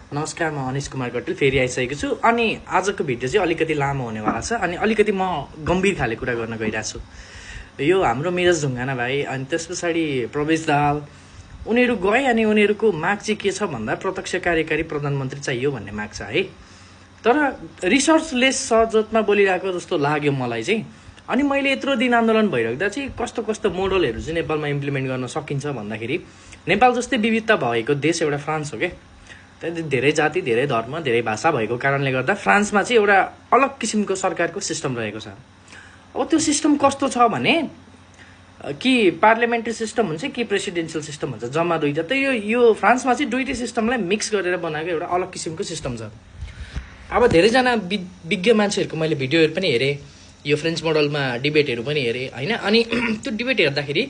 नमस्कार, म अनिश कुमार कटुल फेरि आइसकेको छु। अनि आजको भिडियो चाहिँ अलिकति लामो हुनेवाला छ अनि अलिकति म गम्भीर खाले कुरा गर्न गइरहेको छु। यो हाम्रो मिराज ढुङ्गाना भाइ अनि त्यस पछाडि प्रवेश दाहाल उनीहरू गए अनि उनीहरूको माग चाहिँ के छ भन्दा प्रत्यक्ष कार्यकारी प्रधानमन्त्री चाहियो भन्ने माग छ है। तर रिसर्चलेस सजोतमा बोलिरहेको जस्तो लाग्यो मलाई चाहिँ। अनि मैले यत्रो दिन आन्दोलन भइराख्दा चाहिँ कस्तो कस्तो मोडलहरू चाहिँ नेपालमा इम्प्लिमेन्ट गर्न सकिन्छ भन्दाखेरि नेपाल जस्तै विविधता भएको देश एउटा फ्रान्स हो क्या। त्यहाँ धेरै जाति, धेरै धर्म, धेरै भाषा भएको कारणले गर्दा फ्रान्समा चाहिँ एउटा अलग किसिमको सरकारको सिस्टम रहेको छ। अब त्यो सिस्टम कस्तो छ भने कि पार्लियामेन्ट्री सिस्टम हुन्छ कि प्रेसिडेन्सियल सिस्टम हुन्छ, जम्मा दुईटा। त यो फ्रान्समा चाहिँ दुईटै सिस्टमलाई मिक्स गरेर बनाएको एउटा अलग किसिमको सिस्टम छ। अब धेरैजना विज्ञ मान्छेहरूको मैले भिडियोहरू पनि हेरेँ, यो फ्रेन्च मोडलमा डिबेटहरू पनि हेरेँ होइन। अनि त्यो डिबेट हेर्दाखेरि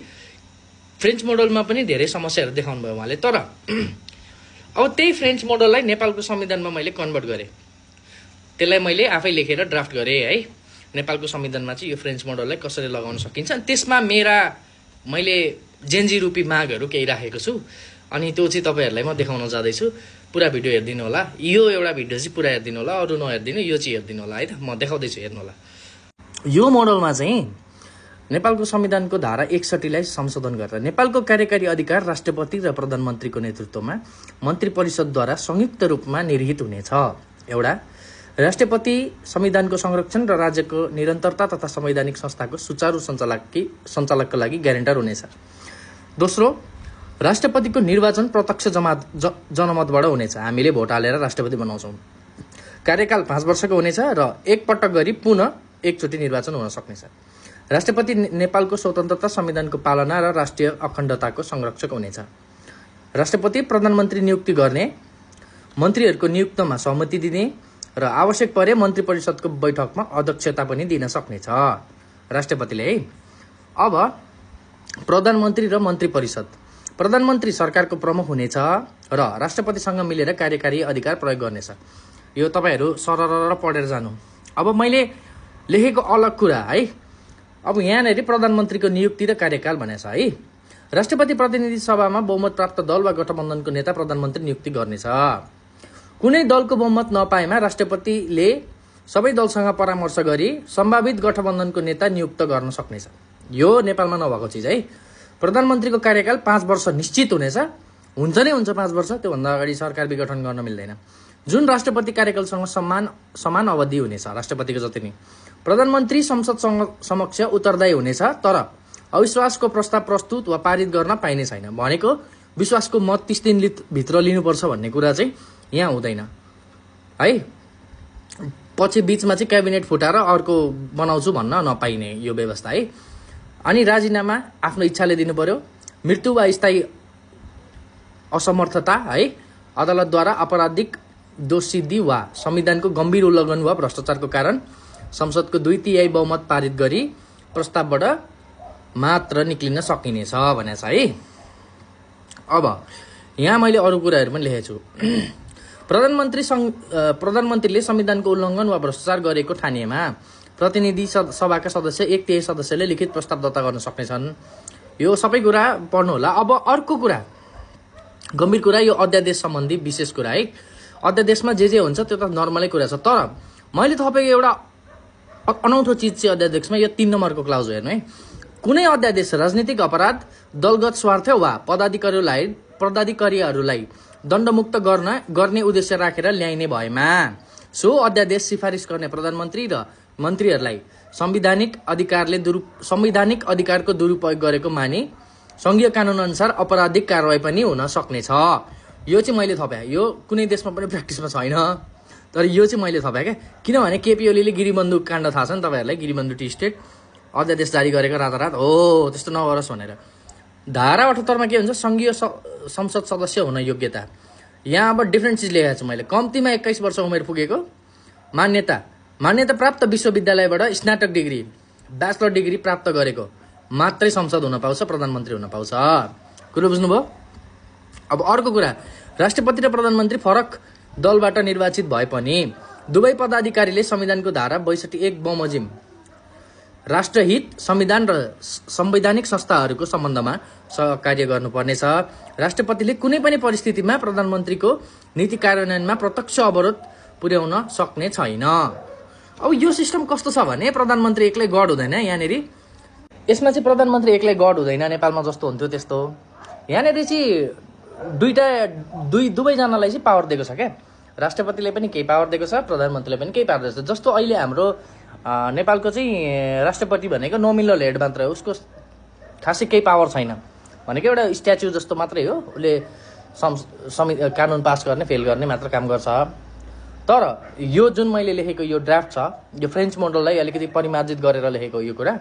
फ्रेन्च मोडलमा पनि धेरै समस्याहरू देखाउनु भयो उहाँले। तर अब त्यही फ्रेन्च मोडललाई नेपालको संविधानमा मैले कन्भर्ट गरेँ, त्यसलाई मैले आफै लेखेर ड्राफ्ट गरेँ है। नेपालको संविधानमा चाहिँ यो फ्रेन्च मोडललाई कसरी लगाउन सकिन्छ, अनि त्यसमा मैले जेन्जी रूपी मागहरू केही राखेको छु। अनि त्यो चाहिँ तपाईँहरूलाई म देखाउन जाँदैछु। पुरा भिडियो हेरिदिनु होला। यो एउटा भिडियो चाहिँ पुरा हेरिदिनु होला, अरू नहेरिदिनु, यो चाहिँ हेरिदिनु होला है त। म देखाउँदैछु, हेर्नु होला। यो मोडलमा चाहिँ नेपालको संविधानको धारा 61लाई संशोधन गरेर नेपालको कार्यकारी अधिकार राष्ट्रपति र प्रधानमन्त्रीको नेतृत्वमा मन्त्री परिषदद्वारा संयुक्त रूपमा निर्हित हुनेछ। एउटा, राष्ट्रपति संविधानको संरक्षण र राज्यको निरन्तरता तथा संवैधानिक संस्थाको सुचारू सञ्चालकका लागि ग्यारेन्टर हुनेछ। दोस्रो, राष्ट्रपतिको निर्वाचन प्रत्यक्ष जनमतबाट हुनेछ। हामीले भोट हालेर राष्ट्रपति बनाउँछौँ। कार्यकाल 5 वर्षको हुनेछ र एकपटक गरी पुनः एकचोटि निर्वाचन हुन सक्नेछ। राष्ट्रपति नेपालको स्वतन्त्रता, संविधानको पालना र राष्ट्रिय अखण्डताको संरक्षक हुनेछ। राष्ट्रपति प्रधानमन्त्री नियुक्ति गर्ने, मन्त्रीहरूको नियुक्तमा सहमति दिने र आवश्यक परे मन्त्री परिषदको बैठकमा अध्यक्षता पनि दिन सक्नेछ राष्ट्रपतिले है। अब प्रधानमन्त्री र मन्त्री परिषद। प्रधानमन्त्री सरकारको प्रमुख हुनेछ र राष्ट्रपतिसँग मिलेर कार्यकारी अधिकार प्रयोग गर्नेछ। यो तपाईँहरू सरर पढेर जानु। अब मैले लेखेको अलग कुरा है। अब यहाँनिर प्रधानमन्त्रीको नियुक्ति र कार्यकाल भनेछ है। राष्ट्रपति प्रतिनिधि सभामा बहुमत प्राप्त दल वा गठबन्धनको नेता प्रधानमन्त्री नियुक्ति गर्नेछ। कुनै दलको बहुमत नपाएमा राष्ट्रपतिले सबै दलसँग परामर्श गरी सम्भावित गठबन्धनको नेता नियुक्त गर्न सक्नेछ। यो नेपालमा नभएको चिज है। प्रधानमन्त्रीको कार्यकाल 5 वर्ष निश्चित हुनेछ। हुन्छ नै हुन्छ 5 वर्ष, त्योभन्दा अगाडि सरकार विघटन गर्न मिल्दैन। जुन राष्ट्रपति कार्यकालसँग समान अवधि हुनेछ, राष्ट्रपतिको जति नै। प्रधानमन्त्री संसद समक्ष उत्तरदायी हुनेछ, तर अविश्वासको प्रस्ताव प्रस्तुत वा पारित गर्न पाइने छैन। भनेको विश्वासको मत 30 दिनभित्र लिनुपर्छ भन्ने कुरा चाहिँ यहाँ हुँदैन है। पछि बिचमा चाहिँ क्याबिनेट फुटाएर अर्को बनाउँछु भन्न नपाइने यो व्यवस्था है। अनि राजीनामा आफ्नो इच्छाले दिनु पर्यो। मृत्यु वा स्थायी असमर्थता है, अदालतद्वारा आपराधिक दोषसिद्धि वा संविधानको गम्भीर उल्लङ्घन वा भ्रष्टाचारको कारण संसदको 2/3 बहुमत पारित गरी प्रस्तावबाट मात्र निक्लिन सकिनेछ भनेछ है। अब यहाँ मैले अरू कुराहरू पनि लेखेको छु। प्रधानमन्त्रीले संविधानको उल्लङ्घन वा भ्रष्टाचार गरेको ठानिएमा प्रतिनिधि सभाका सदस्य 1/3 सदस्यले लिखित प्रस्ताव दर्ता गर्न सक्नेछन्। यो सबै कुरा पढ्नु होला। अब अर्को कुरा, गम्भीर कुरा, यो अध्यादेश सम्बन्धी विशेष कुरा है। अध्यादेशमा जे हुन्छ त्यो त नर्मलै कुरा छ। तर मैले थपेको एउटा अनौठो चिज चाहिँ अध्यादेशमा यो 3 नम्बरको क्लाउज हेर्नु है। कुनै अध्यादेश राजनीतिक अपराध, दलगत स्वार्थ वा पदाधिकारीहरूलाई दण्डमुक्त गर्ने उद्देश्य राखेर ल्याइने भएमा सो अध्यादेश सिफारिस गर्ने प्रधानमन्त्री र मन्त्रीहरूलाई संवैधानिक अधिकारको दुरुपयोग गरेको मानि संघीय कानून अनुसार आपराधिक कारवाही पनि हुन सक्नेछ। यो चाहिँ मैले थपेँ। यो कुनै देशमा पनि प्र्याक्टिसमा छैन, तर यो चाहिँ मैले थपेँ क्या। किनभने केपी ओलीले गिरिबन्धु काण्ड थाहा छ नि तपाईँहरूलाई, गिरिबन्धु टी स्टेट अध्यादेश जारी गरेको रातारात हो, त्यस्तो नगरोस् भनेर। धारा 78 मा के हुन्छ, संघीय संसद सदस्य हुन योग्यता। यहाँ अब डिफ्रेन्ट चिज लेखेको छु मैले। कम्तीमा 21 वर्ष उमेर पुगेको, मान्यता प्राप्त विश्वविद्यालयबाट स्नातक डिग्री, ब्याचलर डिग्री प्राप्त गरेको मात्रै संसद हुन पाउँछ, प्रधानमन्त्री हुन पाउँछ। कुरो बुझ्नुभयो? अब अर्को कुरा, राष्ट्रपति र प्रधानमन्त्री फरक दलबाट निर्वाचित भए पनि दुवै पदाधिकारीले संविधानको धारा 62(1) बमोजिम राष्ट्रहित संविधान र संवैधानिक संस्थाहरूको सम्बन्धमा सहकार्य गर्नुपर्नेछ। राष्ट्रपतिले कुनै पनि परिस्थितिमा प्रधानमन्त्रीको नीति कार्यान्वयनमा प्रत्यक्ष अवरोध पुर्याउन सक्ने छैन। अब यो सिस्टम कस्तो छ भने प्रधानमन्त्री एक्लै गड हुँदैन यहाँनिर। यसमा चाहिँ प्रधानमन्त्री एक्लै गड हुँदैन, नेपालमा जस्तो हुन्थ्यो त्यस्तो। यहाँनिर चाहिँ दुवैजनालाई चाहिँ पावर दिएको छ क्या। राष्ट्रपतिले पनि केही पावर दिएको छ, प्रधानमन्त्रीले पनि केही पावर दिएको छ। जस्तो अहिले हाम्रो नेपालको चाहिँ राष्ट्रपति भनेको नोमिनल हेड मात्र हो, उसको खासै केही पावर छैन, भनेको एउटा स्ट्याच्यु जस्तो मात्रै हो। उसले कानुन पास गर्ने फेल गर्ने मात्र काम गर्छ। तर यो जुन मैले लेखेको यो ड्राफ्ट छ, यो फ्रेन्च मोडललाई अलिकति परिमार्जित गरेर लेखेको यो कुरा,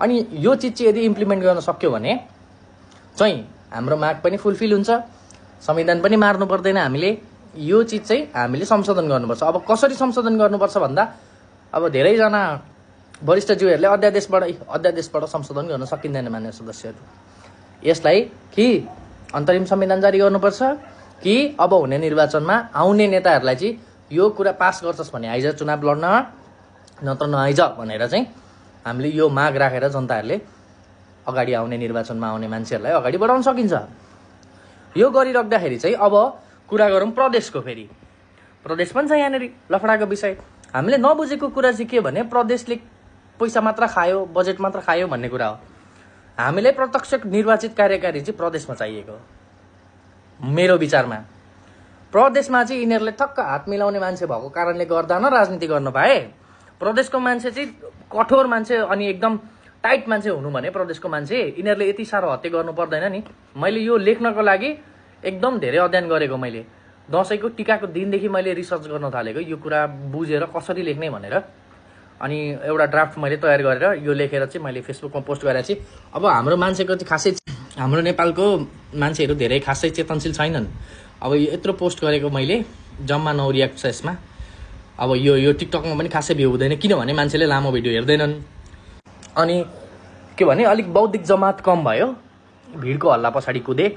अनि यो चिज चाहिँ यदि इम्प्लिमेन्ट गर्न सक्यो भने चाहिँ हाम्रो माग पनि फुलफिल हुन्छ, संविधान पनि मार्नु पर्दैन हामीले। यो चिज चाहिँ हामीले संशोधन गर्नुपर्छ। अब कसरी संशोधन गर्नुपर्छ भन्दा अब धेरैजना वरिष्ठज्यूहरूले अध्यादेशबाट संशोधन गर्न सकिँदैन मान्य सदस्यहरू। यसलाई कि अन्तरिम संविधान जारी गर्नुपर्छ कि अब हुने निर्वाचनमा आउने नेताहरूलाई चाहिँ यो कुरा पास गर्छस् भने आइज चुनाव लड्न, नत्र नआइज भनेर चाहिँ हामीले यो माग राखेर जनताहरूले अगाडि आउने निर्वाचनमा आउने मान्छेहरूलाई अगाडि बढाउन सकिन्छ। यो गरिराख्दाखेरि चाहिँ अब कुरा गरौँ प्रदेशको। फेरि प्रदेश पनि छ यहाँनिर लफडाको विषय। हामीले नबुझेको कुरा चाहिँ के भने प्रदेशले पैसा मात्र खायो, बजेट मात्र खायो भन्ने कुरा हो। हामीलाई प्रत्यक्ष निर्वाचित कार्यकारी चाहिँ प्रदेशमा चाहिएको मेरो विचारमा। प्रदेशमा चाहिँ यिनीहरूले ठक्क हात मिलाउने मान्छे भएको कारणले गर्दा न राजनीति गर्न पाए। प्रदेशको मान्छे चाहिँ कठोर मान्छे अनि एकदम टाइट मान्छे हुनु भने प्रदेशको मान्छे यिनीहरूले यति साह्रो हत्या गर्नु पर्दैन नि। मैले यो लेख्नको लागि एकदम धेरै अध्ययन गरेको। मैले दसैँको टिकाको दिनदेखि मैले रिसर्च गर्न थालेको यो कुरा बुझेर कसरी लेख्ने भनेर। अनि एउटा ड्राफ्ट मैले तयार गरेर यो लेखेर चाहिँ मैले फेसबुकमा पोस्ट गरेर चाहिँ अब हाम्रो मान्छेको चाहिँ खासै हाम्रो नेपालको मान्छेहरू धेरै खासै चेतनशील छैनन्। अब यत्रो पोस्ट गरेको मैले जम्मा 9 रियाक्ट छ यसमा। अब यो टिकटकमा पनि खासै भ्यू हुँदैन किनभने मान्छेले लामो भिडियो हेर्दैनन्। अनि के भने अलिक बौद्धिक जमात कम भयो, भिडको हल्ला पछाडि कुदे।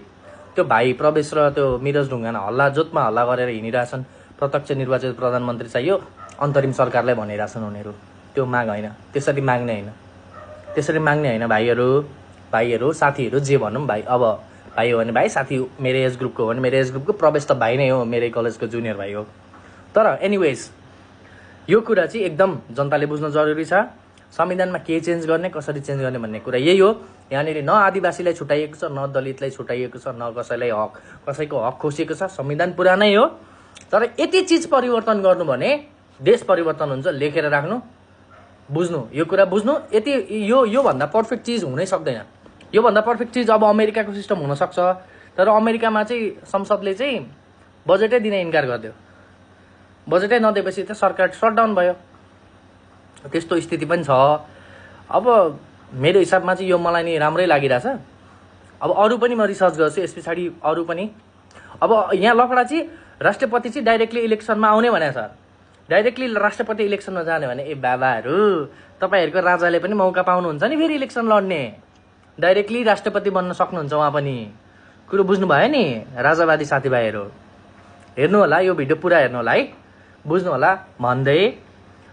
त्यो भाइ प्रवेश र त्यो मिरज ढुङ्गाना हल्ला जोतमा हल्ला गरेर हिँडिरहेछन्। प्रत्यक्ष निर्वाचित प्रधानमन्त्री चाहियो, अन्तरिम सरकारलाई भनिरहेछन् उनीहरू। त्यो माग होइन, त्यसरी माग्ने होइन भाइहरू साथीहरू जे भनौँ भाइ। अब भाइ हो भने भाइ, साथी मेरो एज ग्रुपको हो भने मेरो एज ग्रुपको, प्रवेश त भाइ नै हो, मेरै कलेजको जुनियर भाइ हो। तर एनिवेज यो कुरा चाहिँ एकदम जनताले बुझ्न जरुरी छ। संविधानमा के चेन्ज गर्ने, कसरी चेन्ज गर्ने भन्ने कुरा यही हो। यहाँनिर न आदिवासीलाई छुट्याइएको छ, न दलितलाई छुट्याइएको छ, न कसैको हक खोसिएको छ। संविधान पुरानै हो। तर यति चिज परिवर्तन गर्नु भने देश परिवर्तन हुन्छ। लेखेर राख्नु, बुझ्नु, यो कुरा बुझ्नु। यति यो भन्दा पर्फेक्ट चिज हुनै सक्दैन। यो भन्दा पर्फेक्ट चिज अब अमेरिकाको सिस्टम हुन सक्छ। तर अमेरिकामा चाहिँ संसदले चाहिँ बजेटै दिन इन्कार गरिदियो। बजेटै नदिएपछि त सरकार सटडाउन भयो। त्यस्तो स्थिति पनि छ। अब मेरो हिसाबमा चाहिँ यो मलाई नि राम्रै लागिरहेछ। अब अरू पनि म रिसर्च गर्छु यस पछाडि अरू पनि। अब यहाँ लफडा चाहिँ राष्ट्रपति चाहिँ डाइरेक्टली इलेक्सनमा आउने भने छ। डाइरेक्टली राष्ट्रपति इलेक्सनमा जाने भने ए बाबाहरू तपाईँहरूको राजाले पनि मौका पाउनुहुन्छ नि फेरि इलेक्सन लड्ने। डाइरेक्टली राष्ट्रपति बन्न सक्नुहुन्छ उहाँ पनि। कुरो बुझ्नु भयो नि राजावादी साथीभाइहरू। हेर्नु होला यो भिडियो पुरा हेर्नु होला है, बुझ्नु होला भन्दै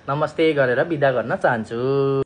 नमस्ते गरेर बिदा गर्न चाहन्छु।